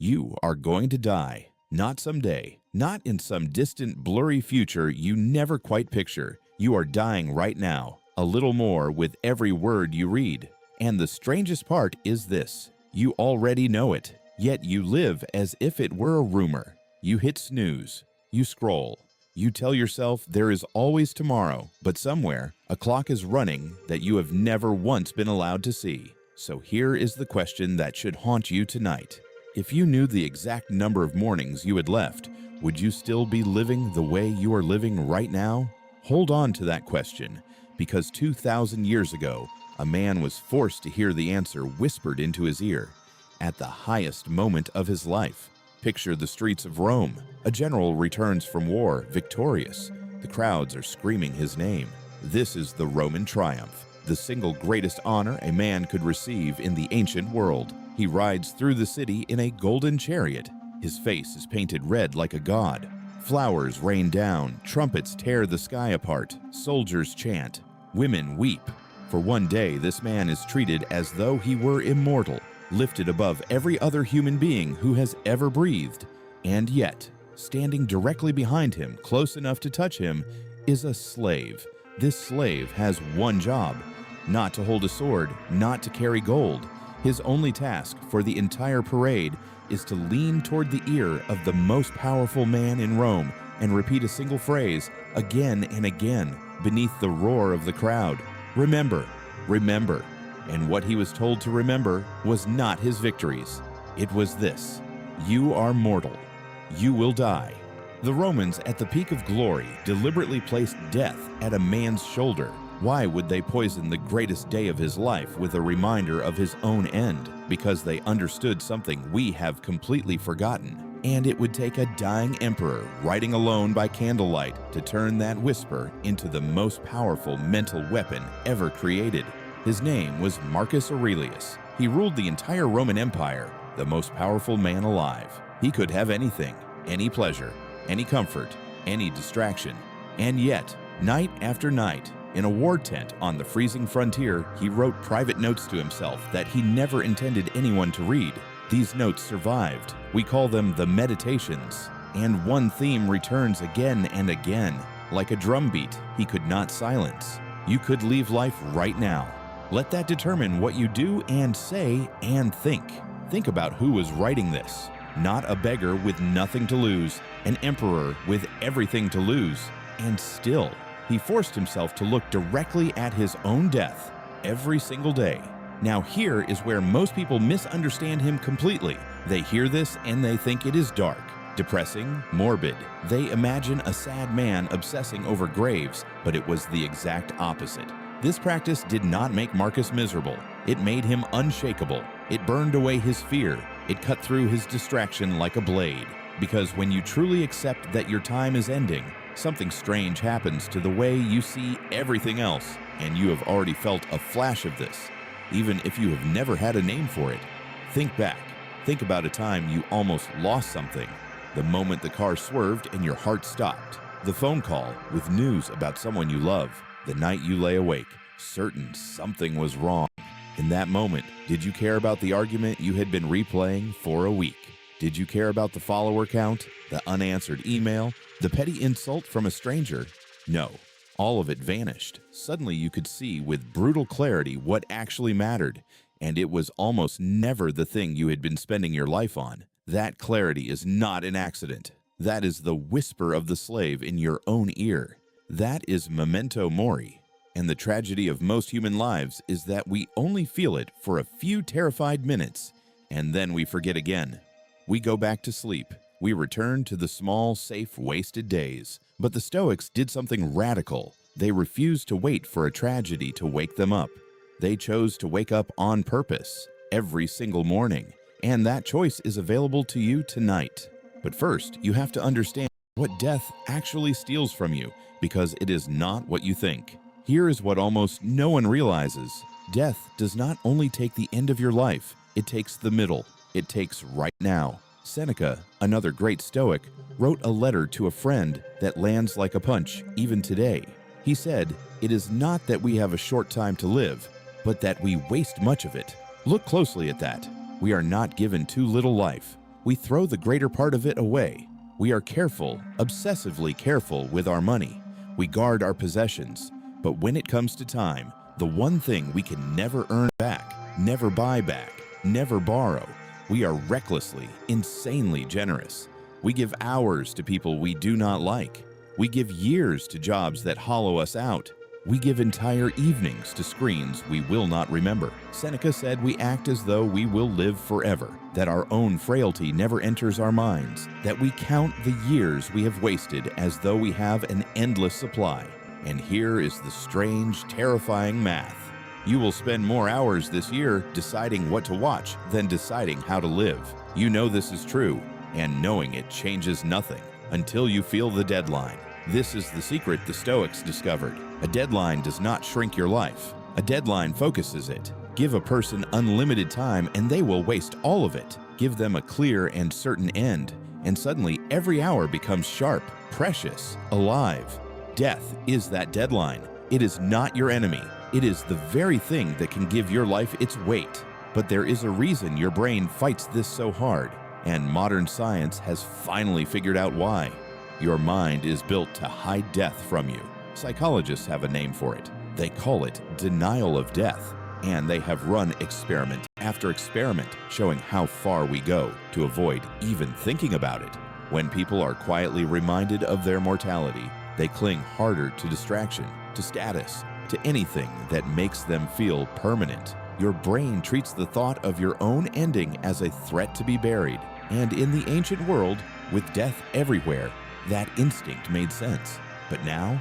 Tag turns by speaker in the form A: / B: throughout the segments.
A: You are going to die. Not someday, not in some distant, blurry future you never quite picture. You are dying right now, a little more with every word you read. And the strangest part is this: you already know it, yet you live as if it were a rumor. You hit snooze, you scroll, you tell yourself there is always tomorrow, but somewhere a clock is running that you have never once been allowed to see. So here is the question that should haunt you tonight. If you knew the exact number of mornings you had left, would you still be living the way you are living right now? Hold on to that question, because 2,000 years ago, a man was forced to hear the answer whispered into his ear at the highest moment of his life. Picture the streets of Rome. A general returns from war victorious. The crowds are screaming his name. This is the Roman triumph, the single greatest honor a man could receive in the ancient world. He rides through the city in a golden chariot. His face is painted red like a god. Flowers rain down, trumpets tear the sky apart, soldiers chant, women weep. For one day, this man is treated as though he were immortal, lifted above every other human being who has ever breathed. And yet, standing directly behind him, close enough to touch him, is a slave. This slave has one job: not to hold a sword, not to carry gold. His only task for the entire parade is to lean toward the ear of the most powerful man in Rome and repeat a single phrase again and again beneath the roar of the crowd. Remember, remember. And what he was told to remember was not his victories. It was this: you are mortal. You will die. The Romans, at the peak of glory, deliberately placed death at a man's shoulder. Why would they poison the greatest day of his life with a reminder of his own end? Because they understood something we have completely forgotten. And it would take a dying emperor riding alone by candlelight to turn that whisper into the most powerful mental weapon ever created. His name was Marcus Aurelius. He ruled the entire Roman Empire, the most powerful man alive. He could have anything, any pleasure, any comfort, any distraction. And yet, night after night, in a war tent on the freezing frontier, he wrote private notes to himself that he never intended anyone to read. These notes survived. We call them the Meditations. And one theme returns again and again. Like a drumbeat he could not silence. You could leave life right now. Let that determine what you do and say and think. Think about who was writing this. Not a beggar with nothing to lose, an emperor with everything to lose. And still, he forced himself to look directly at his own death every single day. Now here is where most people misunderstand him completely. They hear this and they think it is dark, depressing, morbid. They imagine a sad man obsessing over graves, but it was the exact opposite. This practice did not make Marcus miserable. It made him unshakable. It burned away his fear. It cut through his distraction like a blade. Because when you truly accept that your time is ending, something strange happens to the way you see everything else, and you have already felt a flash of this, even if you have never had a name for it. Think back. Think about a time you almost lost something. The moment the car swerved and your heart stopped. The phone call with news about someone you love. The night you lay awake, certain something was wrong. In that moment, did you care about the argument you had been replaying for a week? Did you care about the follower count, the unanswered email, the petty insult from a stranger? No, all of it vanished. Suddenly you could see with brutal clarity what actually mattered, and it was almost never the thing you had been spending your life on. That clarity is not an accident. That is the whisper of the slave in your own ear. That is Memento Mori. And the tragedy of most human lives is that we only feel it for a few terrified minutes, and then we forget again. We go back to sleep. We return to the small, safe, wasted days. But the Stoics did something radical. They refused to wait for a tragedy to wake them up. They chose to wake up on purpose every single morning. And that choice is available to you tonight. But first, you have to understand what death actually steals from you, because it is not what you think. Here is what almost no one realizes. Death does not only take the end of your life, it takes the middle. It takes right now. Seneca, another great Stoic, wrote a letter to a friend that lands like a punch even today. He said, "It is not that we have a short time to live, but that we waste much of it." Look closely at that. We are not given too little life. we throw the greater part of it away. We are careful, obsessively careful with our money. We guard our possessions. But when it comes to time, the one thing we can never earn back, never buy back, never borrow, we are recklessly, insanely generous. We give hours to people we do not like. We give years to jobs that hollow us out. We give entire evenings to screens we will not remember. Seneca said we act as though we will live forever, that our own frailty never enters our minds, that we count the years we have wasted as though we have an endless supply. And here is the strange, terrifying math. You will spend more hours this year deciding what to watch than deciding how to live. You know this is true, and knowing it changes nothing until you feel the deadline. This is the secret the Stoics discovered. A deadline does not shrink your life. A deadline focuses it. Give a person unlimited time and they will waste all of it. Give them a clear and certain end, and suddenly every hour becomes sharp, precious, alive. Death is that deadline. It is not your enemy. It is the very thing that can give your life its weight. But there is a reason your brain fights this so hard, and modern science has finally figured out why. Your mind is built to hide death from you. Psychologists have a name for it. They call it denial of death, and they have run experiment after experiment showing how far we go to avoid even thinking about it. When people are quietly reminded of their mortality, they cling harder to distraction, to status, to anything that makes them feel permanent. Your brain treats the thought of your own ending as a threat to be buried. And in the ancient world, with death everywhere, that instinct made sense. But now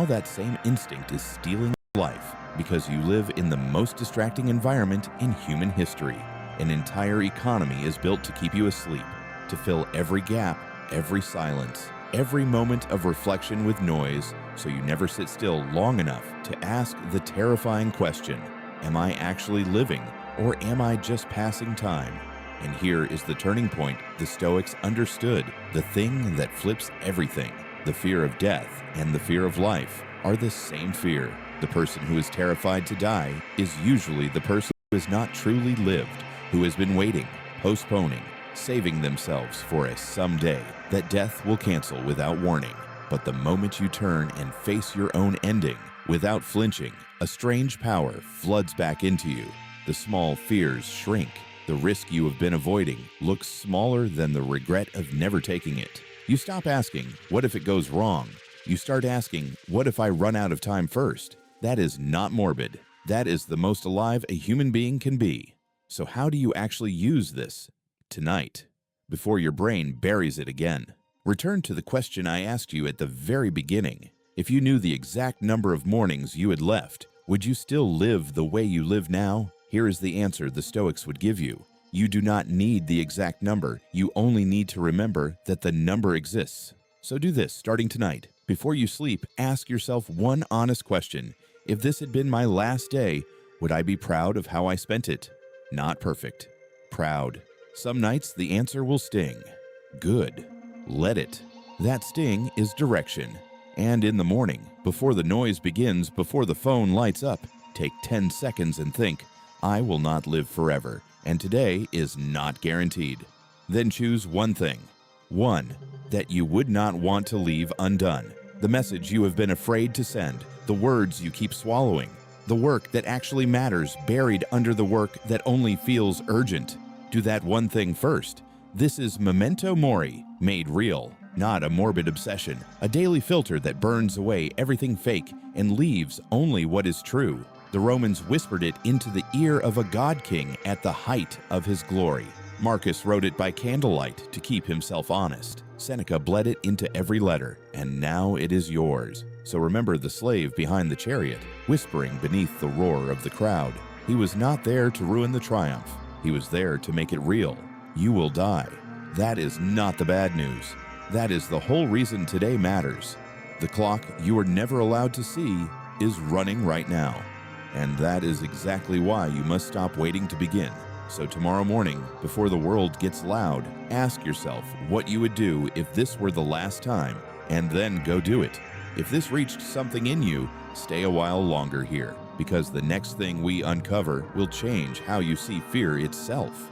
A: that same instinct is stealing life because you live in the most distracting environment in human history. An entire economy is built to keep you asleep, to fill every gap, every silence, every moment of reflection with noise, so you never sit still long enough to ask the terrifying question, am I actually living, or am I just passing time? And here is the turning point the Stoics understood, the thing that flips everything. The fear of death and the fear of life are the same fear. The person who is terrified to die is usually the person who has not truly lived, who has been waiting, postponing, saving themselves for a someday that death will cancel without warning. But the moment you turn and face your own ending, without flinching, a strange power floods back into you. The small fears shrink. The risk you have been avoiding looks smaller than the regret of never taking it. You stop asking, what if it goes wrong? You start asking, what if I run out of time first? That is not morbid. That is the most alive a human being can be. So how do you actually use this tonight, before your brain buries it again? Return to the question I asked you at the very beginning. If you knew the exact number of mornings you had left, would you still live the way you live now? Here is the answer the Stoics would give you. You do not need the exact number. You only need to remember that the number exists. So do this starting tonight. Before you sleep, ask yourself one honest question. If this had been my last day, would I be proud of how I spent it? Not perfect. Proud. Some nights the answer will sting. Good. Let it. That sting is direction. And in the morning, before the noise begins, before the phone lights up, take 10 seconds and think, I will not live forever, and today is not guaranteed. Then choose one thing. One, that you would not want to leave undone. The message you have been afraid to send, the words you keep swallowing, the work that actually matters buried under the work that only feels urgent. Do that one thing first. This is Memento Mori, made real, not a morbid obsession, a daily filter that burns away everything fake and leaves only what is true. The Romans whispered it into the ear of a god king at the height of his glory. Marcus wrote it by candlelight to keep himself honest. Seneca bled it into every letter, and now it is yours. So remember the slave behind the chariot, whispering beneath the roar of the crowd. He was not there to ruin the triumph. He was there to make it real. You will die. That is not the bad news. That is the whole reason today matters. The clock you are never allowed to see is running right now. And that is exactly why you must stop waiting to begin. So tomorrow morning, before the world gets loud, ask yourself what you would do if this were the last time, and then go do it. If this reached something in you, stay a while longer here, because the next thing we uncover will change how you see fear itself.